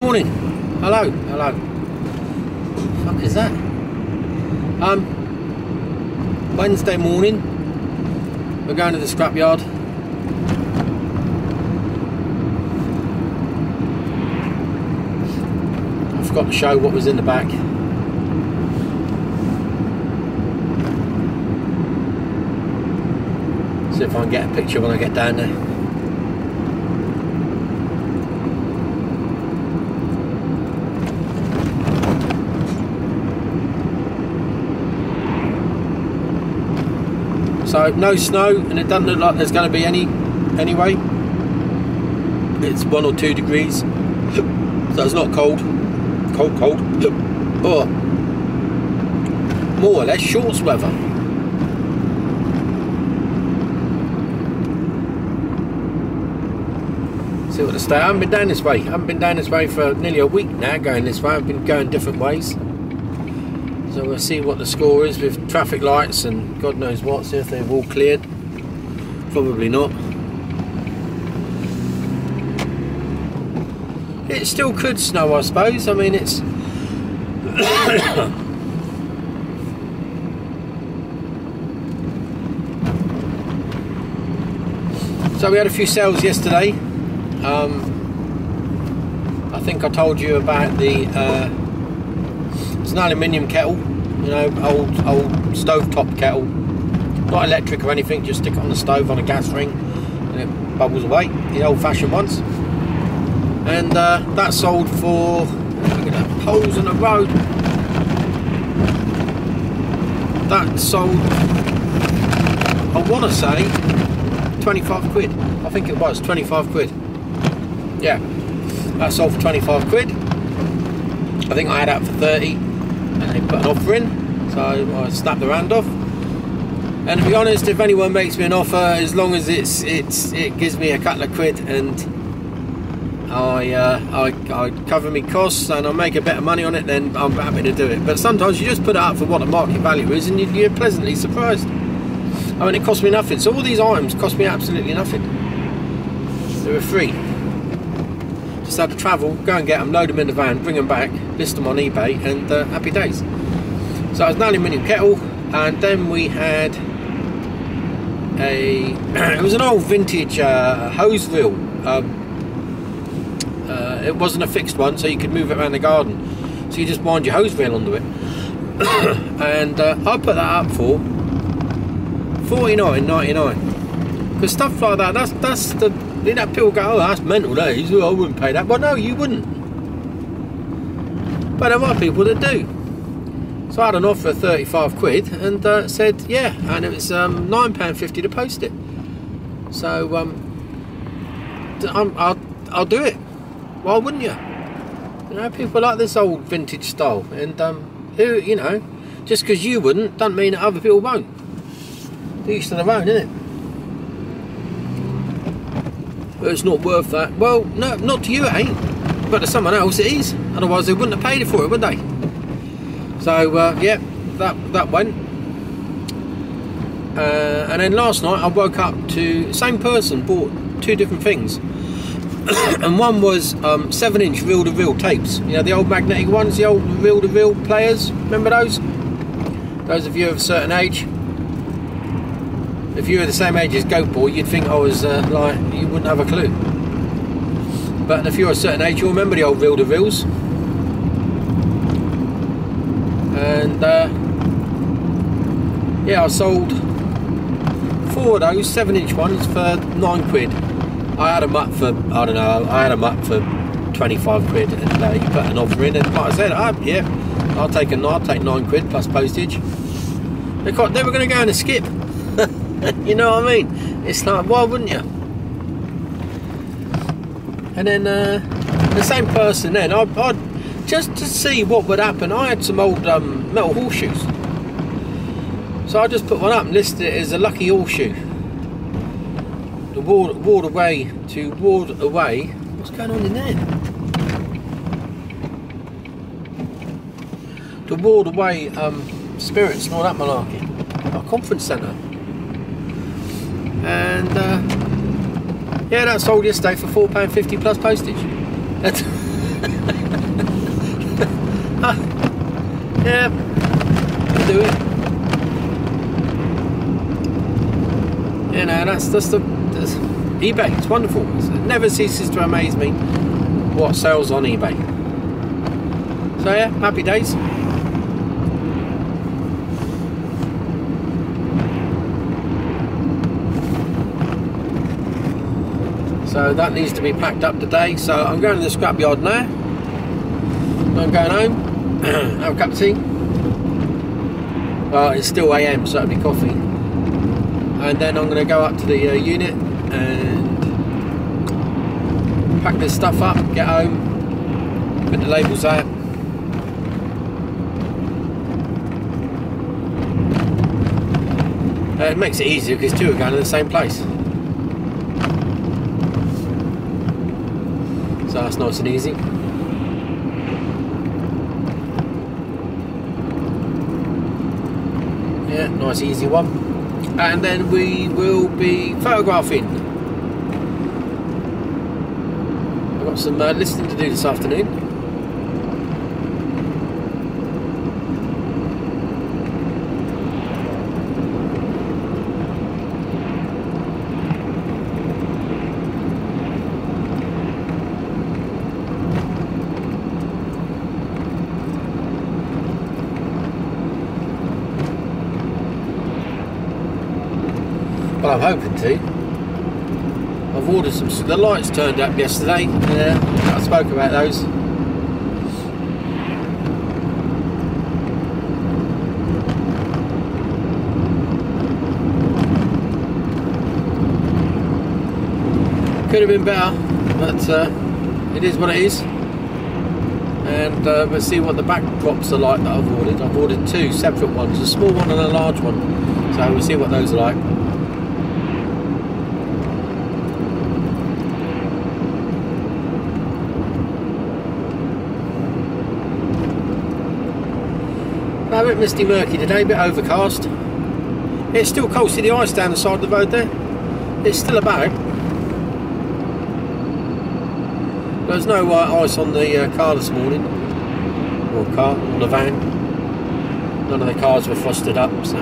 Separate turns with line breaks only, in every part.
Morning. Hello. Hello. Fuck is that? Wednesday morning. We're going to the scrapyard. I forgot to show what was in the back. See if I can get a picture when I get down there. So no snow, and it doesn't look like there's going to be any anyway. It's 1 or 2 degrees, so it's not cold. Cold. Oh, more or less shorts weather. See what the state. I haven't been down this way. I haven't been down this way for nearly a week now. Going this way, I've been going different ways. So we'll see what the score is with traffic lights and God knows what, see if they've all cleared. Probably not. It still could snow, I suppose. I mean, it's... So we had a few sales yesterday. I think I told you about the... it's an aluminium kettle, you know, old stovetop kettle, not electric or anything, just stick it on the stove on a gas ring and it bubbles away, the old-fashioned ones. And that sold for, look at that, poles in the road, that sold, I want to say 25 quid, I think it was 25 quid, yeah, that sold for 25 quid. I think I had that for 30 and they put an offer in, so I snapped the hand off. And to be honest, if anyone makes me an offer, as long as it gives me a couple of quid and I cover my costs and I make a bit of money on it, then I'm happy to do it. But sometimes you just put it up for what the market value is and you're pleasantly surprised. I mean, it cost me nothing. So all these items cost me absolutely nothing. They were free. Just had to travel, go and get them, load them in the van, bring them back, list them on eBay, and happy days. So it was an aluminium kettle, and then we had a it was an old vintage hose reel. It wasn't a fixed one, so you could move it around the garden, so you just wind your hose reel onto it. And I put that up for $49.99, because stuff like that, that's the, you know, people go, oh, that's mental days, I wouldn't pay that. Well, no, you wouldn't. But there are people that do. So I had an offer of 35 quid and said, yeah, and it was £9.50 to post it. So I'll do it. Why wouldn't you? You know, people like this old vintage style, and who, you know, just because you wouldn't, doesn't mean that other people won't. They're each to their own, isn't it? It's not worth that. Well, no, not to you it ain't, but to someone else it is. Otherwise they wouldn't have paid it for it, would they? So yeah, that went. And then last night I woke up to same person bought 2 different things. And one was 7-inch reel-to-reel tapes. You know, the old magnetic ones, the old reel-to-reel players. Remember those? Those of you of a certain age. If you were the same age as Goat Boy, you'd think I was like, you wouldn't have a clue. But if you're a certain age, you'll remember the old reel-to-reels. And yeah, I sold 4 of those 7-inch ones for 9 quid. I had them up for, I don't know, I had them up for 25 quid, and you put an offer in, and like I said, yeah, I'll take 9 quid plus postage. They were going to go in a skip. You know what I mean? It's like, why wouldn't you? And then the same person then, I'd just to see what would happen, I had some old metal horseshoes. So I just put one up and listed it as a lucky horseshoe. To ward away. What's going on in there? To ward away spirits and all that malarkey. Our conference centre. And yeah, that sold yesterday for £4.50 plus postage. Yeah, I'll do it. You know, that's eBay. It's wonderful. It never ceases to amaze me what sells on eBay. So yeah, happy days. So that needs to be packed up today. So I'm going to the scrapyard now. I'm going home, have a cup of tea. Well, it's still AM, so it'll be coffee. And then I'm going to go up to the unit and pack this stuff up, get home, put the labels out. It makes it easier because two are going to the same place. So that's nice and easy. Yeah, nice easy one. And then we will be photographing. I've got some listening to do this afternoon. Well, I'm hoping to. I've ordered some. The lights turned up yesterday. Yeah, I spoke about those. Could have been better, but it is what it is. And we'll see what the backdrops are like that I've ordered. I've ordered two separate ones, a small one and a large one. So we'll see what those are like. A bit misty murky today, a bit overcast. It's still cold. See the ice down the side of the road there? It's still about. There's no ice on the car this morning. Or car, on the van. None of the cars were frosted up, so.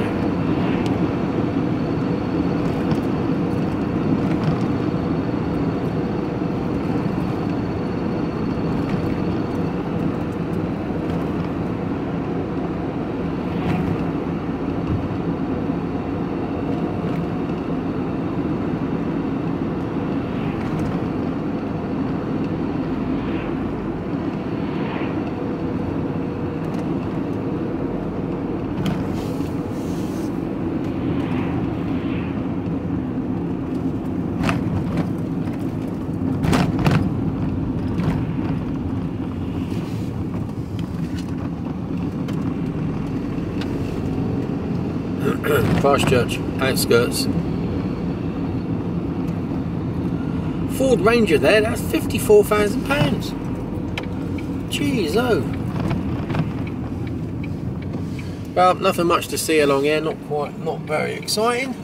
Christchurch, outskirts. Ford Ranger there, that's £54,000. Jeez, oh. Well, nothing much to see along here, not very exciting.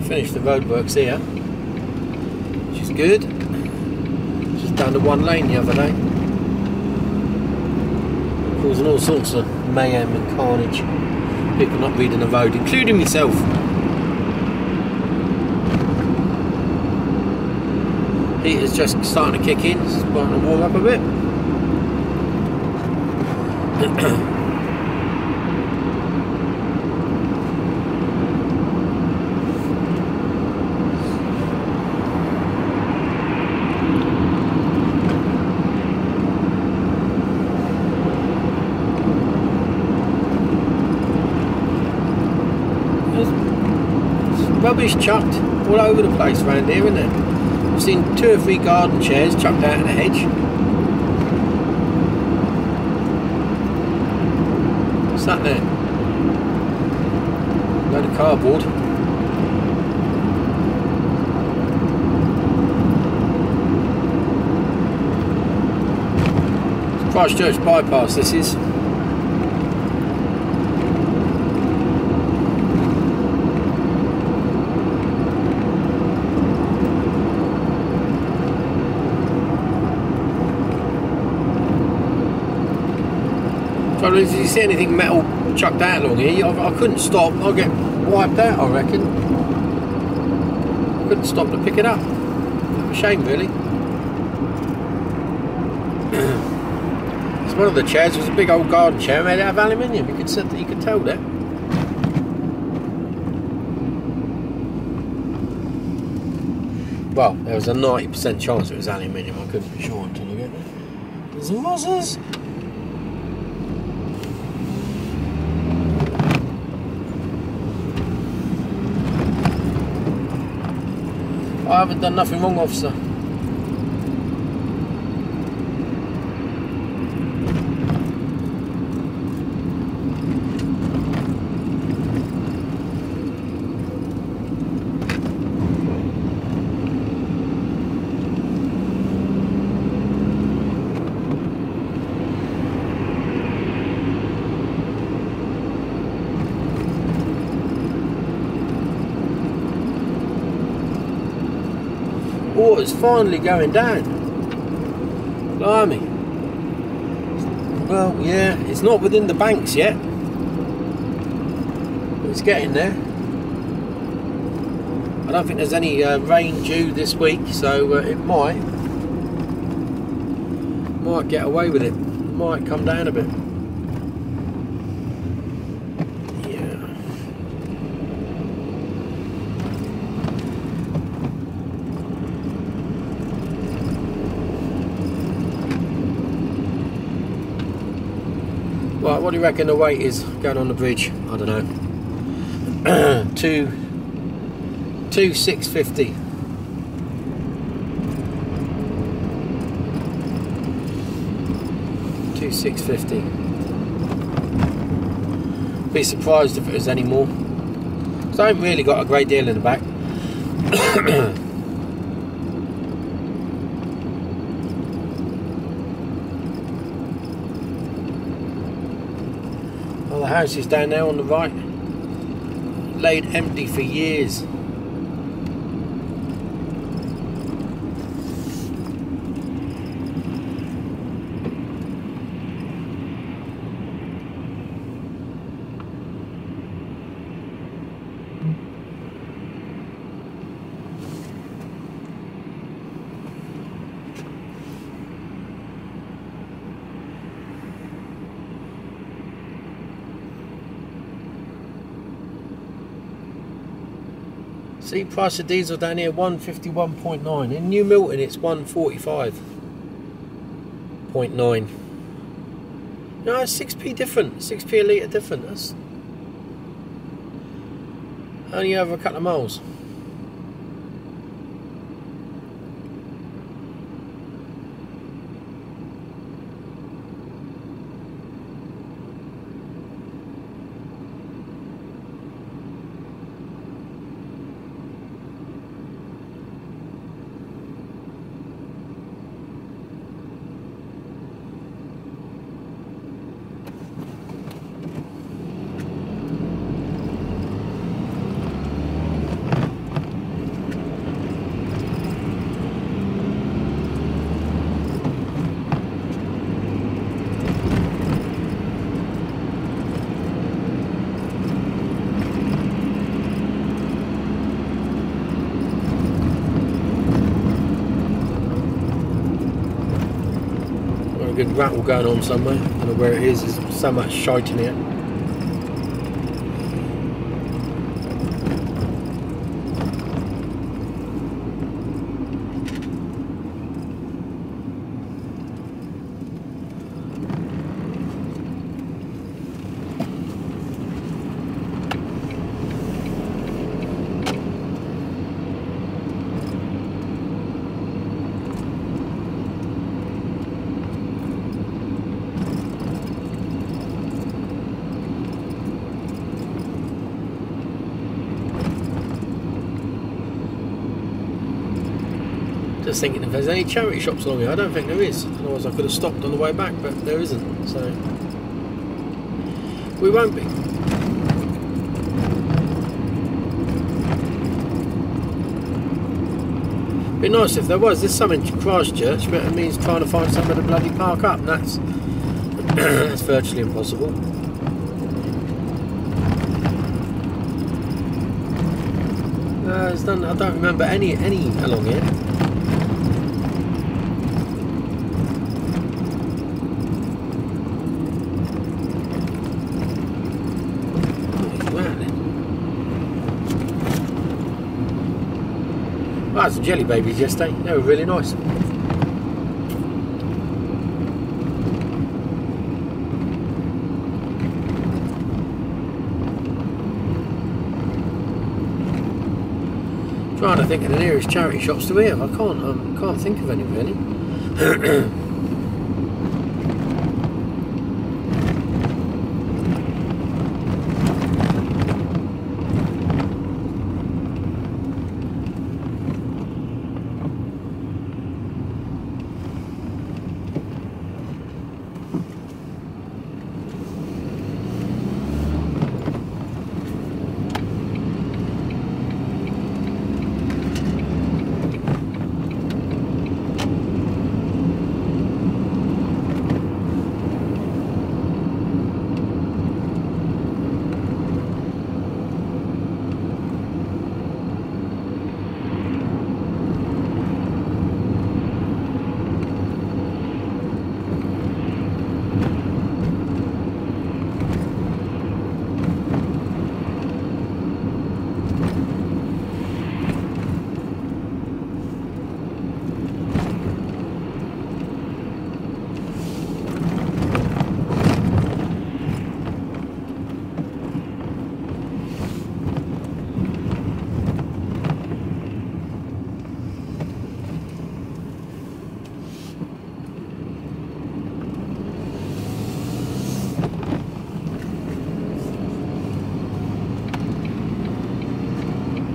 Finished the roadworks here, which is good. Just down to one lane the other day, causing all sorts of mayhem and carnage. People not reading the road, including myself. Heater's just starting to kick in, it's starting to warm up a bit. Rubbish chucked all over the place around here, isn't it? I've seen 2 or 3 garden chairs chucked out in the hedge. What's that there? Load of cardboard. Christchurch bypass this is. So if you see anything metal chucked out along here, I couldn't stop. I'll get wiped out, I reckon. I couldn't stop to pick it up. A shame, really. One of the chairs was a big old garden chair made out of aluminium. You could tell that. Well, there was a 90% chance it was aluminium. I couldn't be sure until I get there. There's some buzzers. I haven't done nothing wrong, officer. Water's finally going down. Blimey. Well, yeah, it's not within the banks yet. But it's getting there. I don't think there's any rain due this week, so it might get away with it. Might come down a bit. Right, what do you reckon the weight is going on the bridge? I don't know. 2,650. Be surprised if it was any more. So I haven't really got a great deal in the back. The house is down there on the right, laid empty for years. See, price of diesel down here 151.9. In New Milton it's 145.9. No, it's 6p different, 6p a litre different. That's only over a couple of miles. Good rattle going on somewhere. I don't know where it is. There's so much shite in here. Just thinking if there's any charity shops along here. I don't think there is. Otherwise I could have stopped on the way back, but there isn't. So we won't be. Be nice if there was. There's some in Christchurch, but it means trying to find somewhere to bloody park up, and that's that's virtually impossible. There's none. I don't remember any along here. I had some jelly babies yesterday. They were really nice. Trying to think of the nearest charity shops to here. I can't think of any really.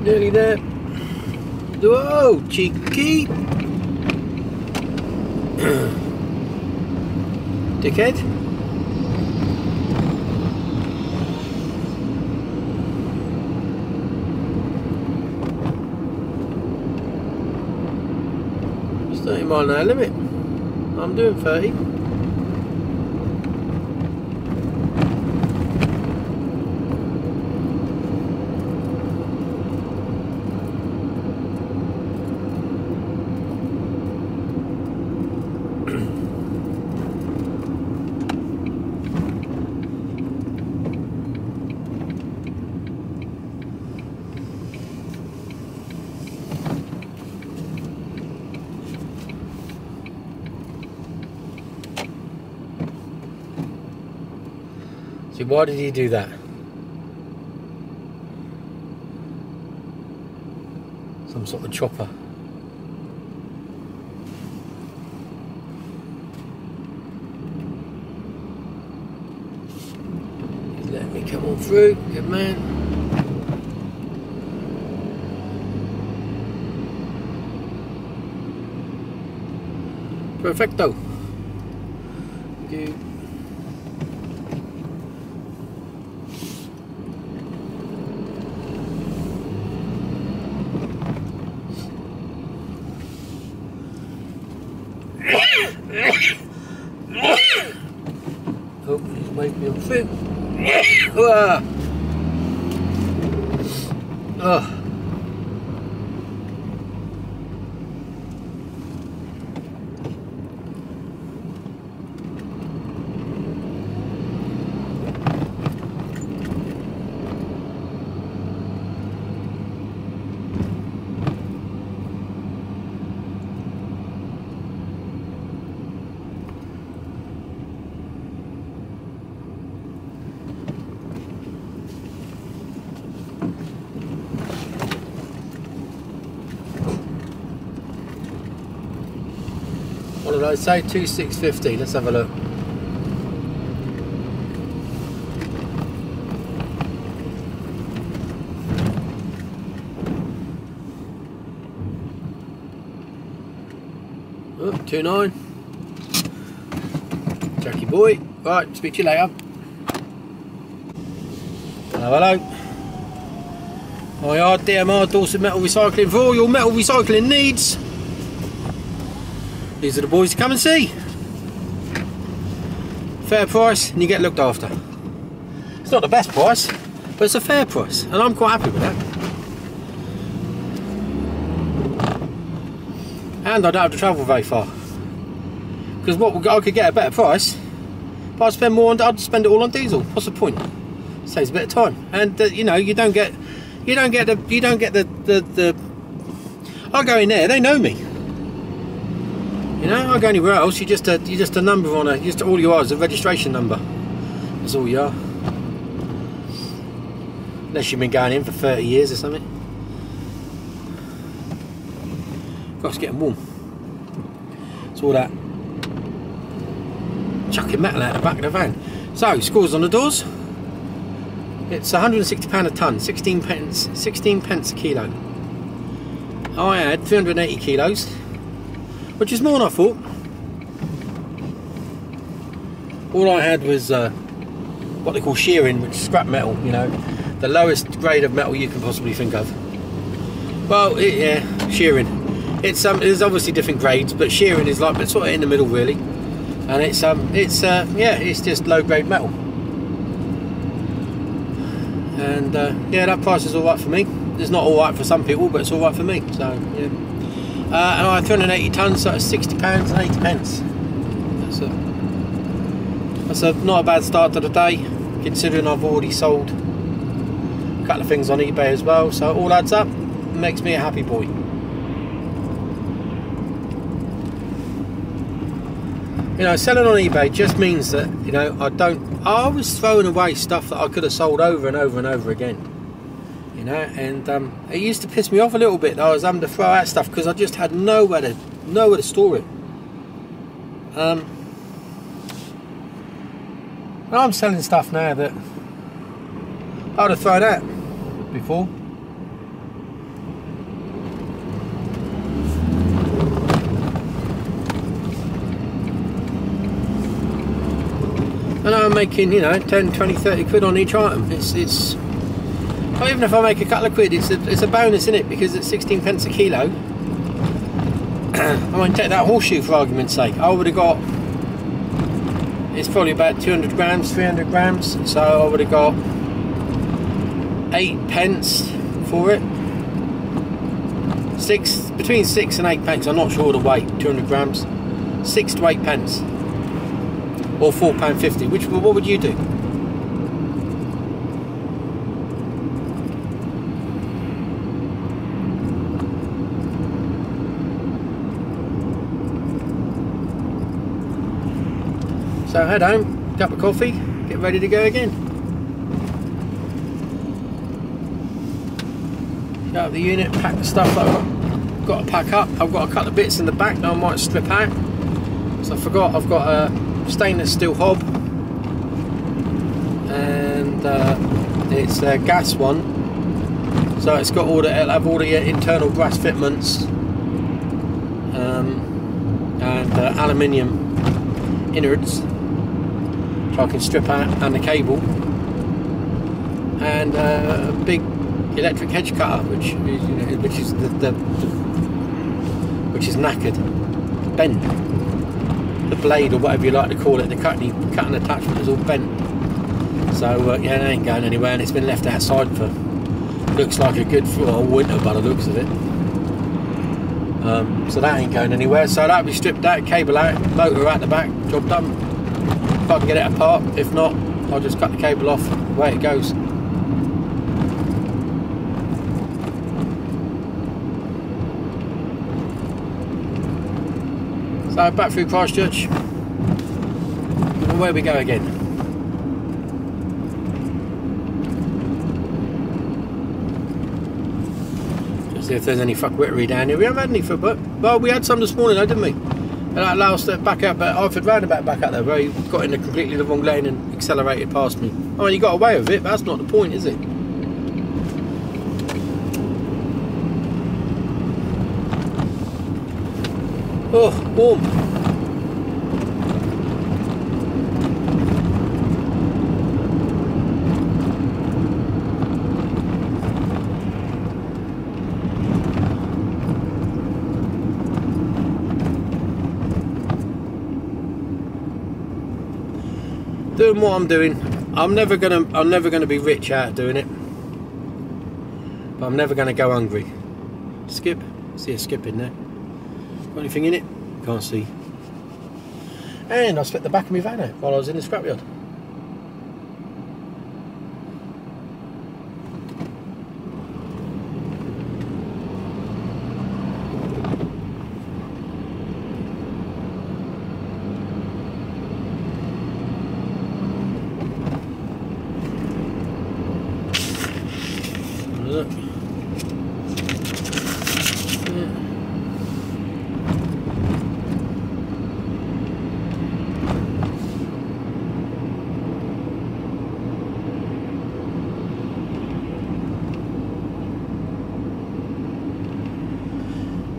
Nearly there. Whoa, cheeky. Dickhead. It's 30 mile an hour limit. I'm doing 30. See, why did he do that? Some sort of chopper. He's letting me come on through. Good man. Perfecto. Good. Oh, he's waving me on through. Oh. What did I say? 2650. Let's have a look. Oh, 2.9. Jackie boy. Right, speak to you later. Hello. Hi, DMR Dorset Metal Recycling for all your metal recycling needs. These are the boys to come and see. Fair price and you get looked after. It's not the best price, but it's a fair price and I'm quite happy with that. And I don't have to travel very far. Because I could get a better price, but I'd spend more on, I'd spend it all on diesel. What's the point? Saves a bit of time. And you know, you don't get the I go in there, they know me. You know, I go anywhere else, you're just a number on all you are is a registration number. That's all you are. Unless you've been going in for 30 years or something. God, it's getting warm. It's all that chucking metal out the back of the van. So, scores on the doors. It's £160 a tonne, 16 pence a kilo. I had 380 kilos, which is more than I thought. All I had was what they call shearing, which is scrap metal, you know, the lowest grade of metal you can possibly think of. Well, yeah, shearing. There's obviously different grades, but shearing is like sort of in the middle really, and it's just low grade metal. And yeah, that price is all right for me. It's not all right for some people, but it's all right for me. So yeah, and I had 380 tonnes, so it's £60 and 80 pence. That's not a bad start to the day, considering I've already sold a couple of things on eBay as well. So it all adds up, makes me a happy boy. You know, selling on eBay just means that, you know, I was throwing away stuff that I could have sold over and over and over again. You know, and it used to piss me off a little bit that I was having to throw out stuff because I just had nowhere to store it. And I'm selling stuff now that I would have thrown out before. And I'm making, you know, 10, 20, 30 quid on each item. It's well, even if I make a couple of quid, it's a bonus, isn't it? Because it's 16 pence a kilo. I won't take that horseshoe for argument's sake. I would have got, it's probably about 200 grams, 300 grams. So I would have got 8 pence for it. Between 6 and 8 pence. I'm not sure the weight. 200 grams, 6 to 8 pence. Or £4.50. What would you do? So head home, cup of coffee, get ready to go again. Shut up the unit, pack the stuff that I've got to pack up. I've got a couple of bits in the back that I might strip out. So I forgot I've got a stainless steel hob, and it's a gas one, so it'll have all the internal brass fitments, and aluminium innards, which I can strip out, and the cable, and a big electric hedge cutter, which is knackered, bent. The blade, or whatever you like to call it, the cutting attachment is all bent. So yeah, it ain't going anywhere, and it's been left outside for, looks like a good winter by the looks of it. So that ain't going anywhere. So that'll be stripped out, cable out, motor out the back, job done. If I can get it apart, if not, I'll just cut the cable off, away it goes. So back through Christchurch, and away we go again. Just see if there's any fuckwittery down here. We haven't had any for, but well, we had some this morning though, didn't we? And that allowed us back up at Hartford roundabout back out there, where he got in completely the wrong lane and accelerated past me. I mean, he got away with it, but that's not the point, is it? Oh, warm. Doing what I'm doing. I'm never gonna be rich out of doing it. But I'm never gonna go hungry. Skip. See a skip in there. Got anything in it? Can't see. And I split the back of my van out while I was in the scrapyard. Look.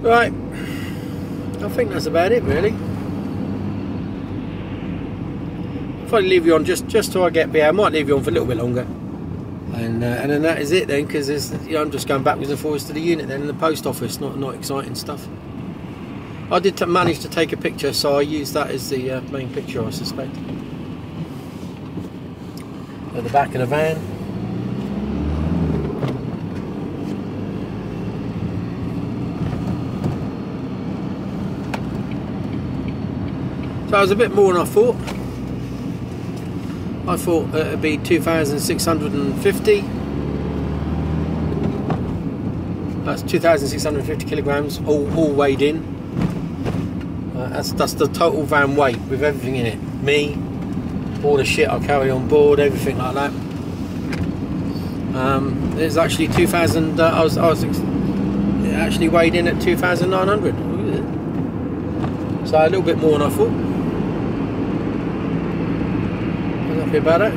Right, I think that's about it really. I'll probably leave you on just till I get there. I might leave you on for a little bit longer, and then that is it then, because I'm just going backwards and forwards to the unit then in the post office. Not exciting stuff. I did manage to take a picture, so I used that as the main picture, I suspect. At the back of the van. So it was a bit more than I thought. I thought it'd be 2,650. That's 2,650 kilograms, all weighed in. That's the total van weight with everything in it. Me, all the shit I carry on board, everything like that. It's actually 2,000. I was actually weighed in at 2,900. So a little bit more than I thought. Happy about it.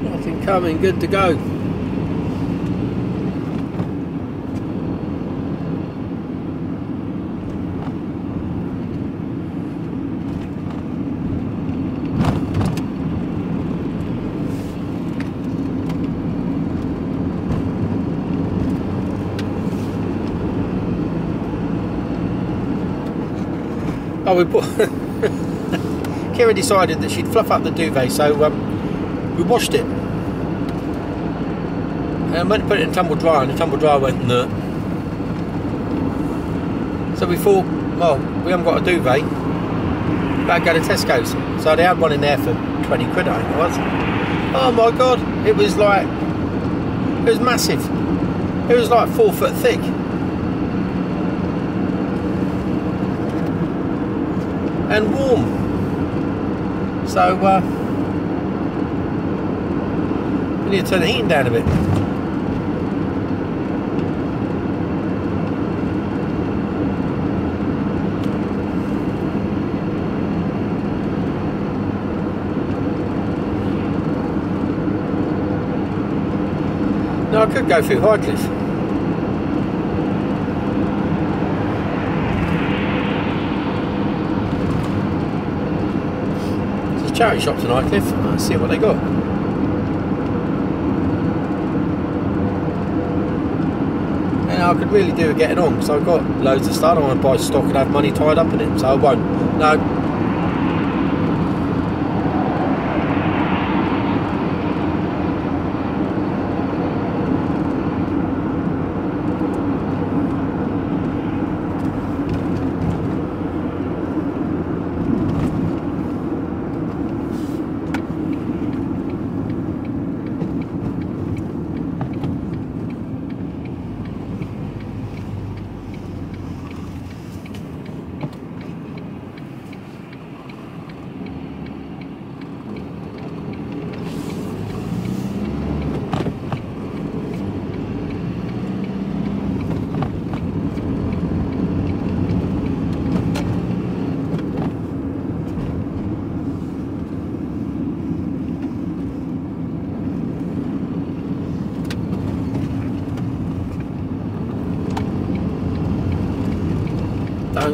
Nothing coming, good to go. Oh, we put Kira decided that she'd fluff up the duvet, so we washed it and went to put it in tumble dryer, and the tumble dryer went nut. So we thought, well, we haven't got a duvet, better go to Tesco's. So they had one in there for 20 quid, I think it was. Oh my god, it was massive. It was like 4 foot thick. And warm. So we need to turn the heating down a bit. No, I could go through Highcliffe. Charity shop tonight, Cliff. Let's see what they got. And I could really do with getting on, because I've got loads of stuff. I don't want to buy stock and have money tied up in it, so I won't. No.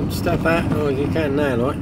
step out. Oh, you can now, right?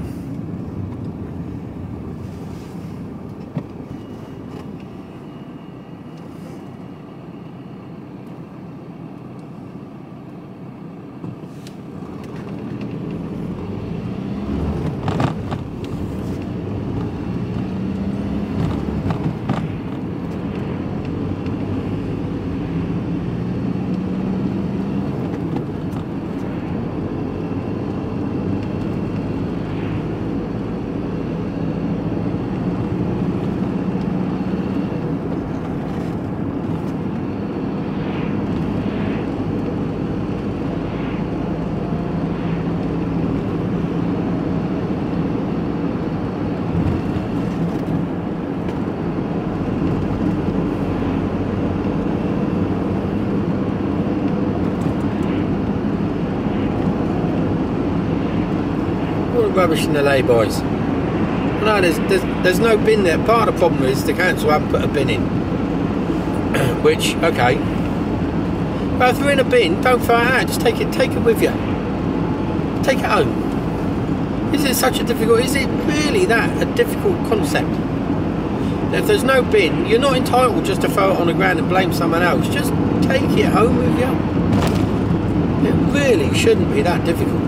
Rubbish in the lay-bys. No, there's no bin there. Part of the problem is the council haven't put a bin in. Which, okay. But if you're in a bin, don't throw it out. Just take it with you. Take it home. Is it such a difficult? Is it really that a difficult concept? If there's no bin, you're not entitled just to throw it on the ground and blame someone else. Just take it home with you. It really shouldn't be that difficult.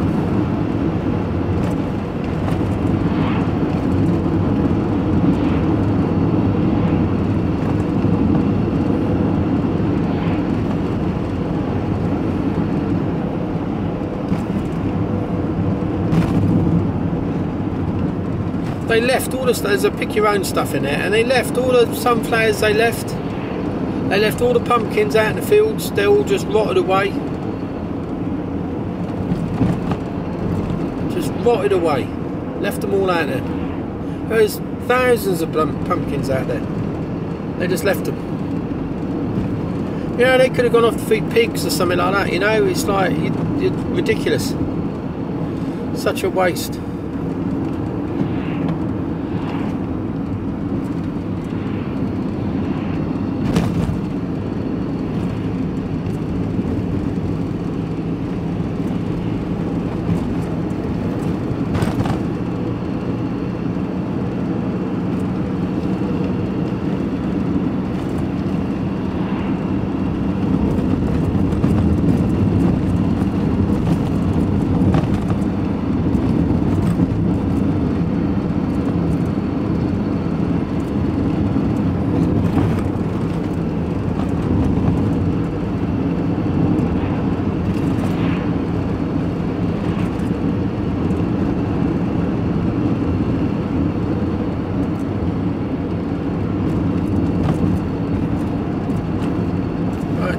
They left all the there's a pick your own stuff in there, and they left all the sunflowers. They left all the pumpkins out in the fields. They're all just rotted away. Just rotted away. Left them all out there. There's thousands of pumpkins out there. They just left them. You know, they could have gone off to feed pigs or something like that. You know, it's like it's ridiculous. Such a waste.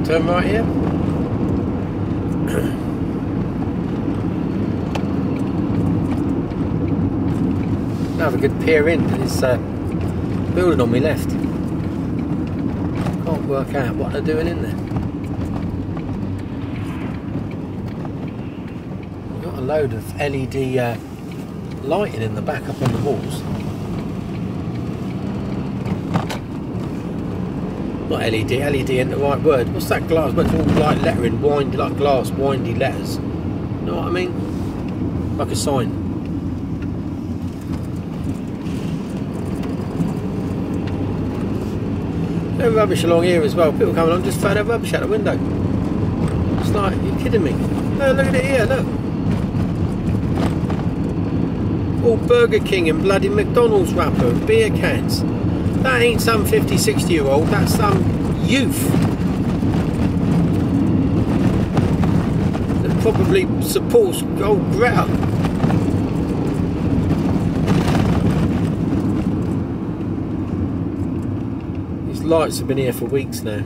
Turn right here. Now have a good peer into this building on my left. Can't work out what they're doing in there. Got a load of LED lighting in the back up on the walls. Not LED ain't the right word. What's that glass? But it's all like lettering, windy, like glass, windy letters. You know what I mean? Like a sign. There's rubbish along here as well. People coming along just throw their rubbish out the window. It's like, are you kidding me? No, look at it here, look. All Burger King and bloody McDonald's wrapper and beer cans. That ain't some 50, 60 year old, that's some youth that probably supports old Greta. These lights have been here for weeks now.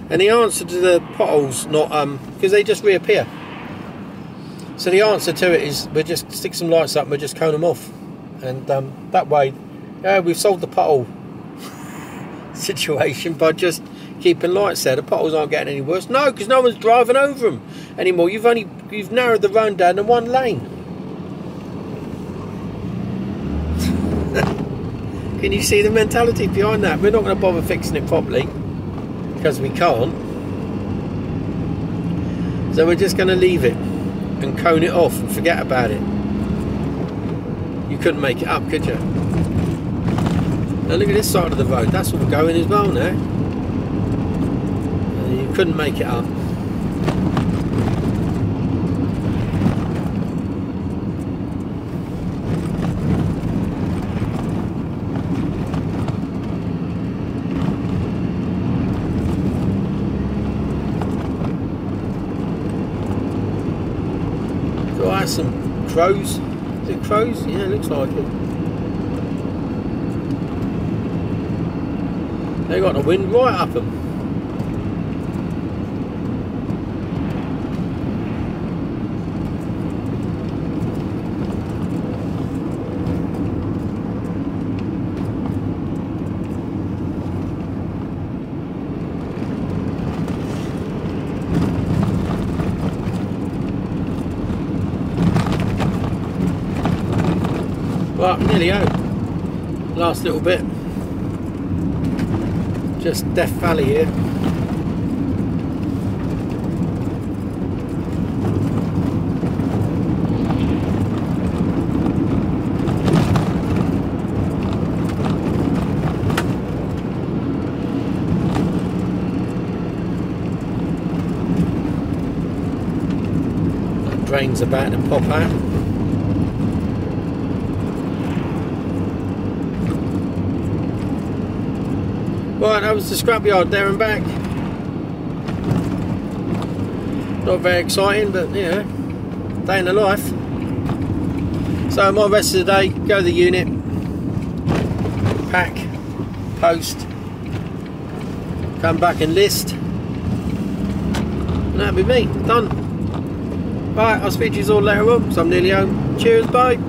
And the answer to the potholes, not because they just reappear. So the answer to it is we just stick some lights up and we just cone them off, and that way, we've solved the pothole situation by just keeping lights there. The potholes aren't getting any worse. No, because no one's driving over them anymore. You've narrowed the road down to one lane. Can you see the mentality behind that? We're not going to bother fixing it properly because we can't. So we're just going to leave it and cone it off and forget about it. You couldn't make it up, could you? Now look at this side of the road, that's all going as well now. You couldn't make it up. Oh, that's some crows. Is it crows? Yeah, it looks like it. They got the wind right up them. Right, nearly home. Last little bit. Just Death Valley here. That drain's about to pop out. Right, that was the scrapyard there and back. Not very exciting, but you know, day in the life. So my rest of the day, go to the unit, pack, post, come back and list, and that'll be me, done. Right, I'll speak to you all later on, so I'm nearly home. Cheers, bye.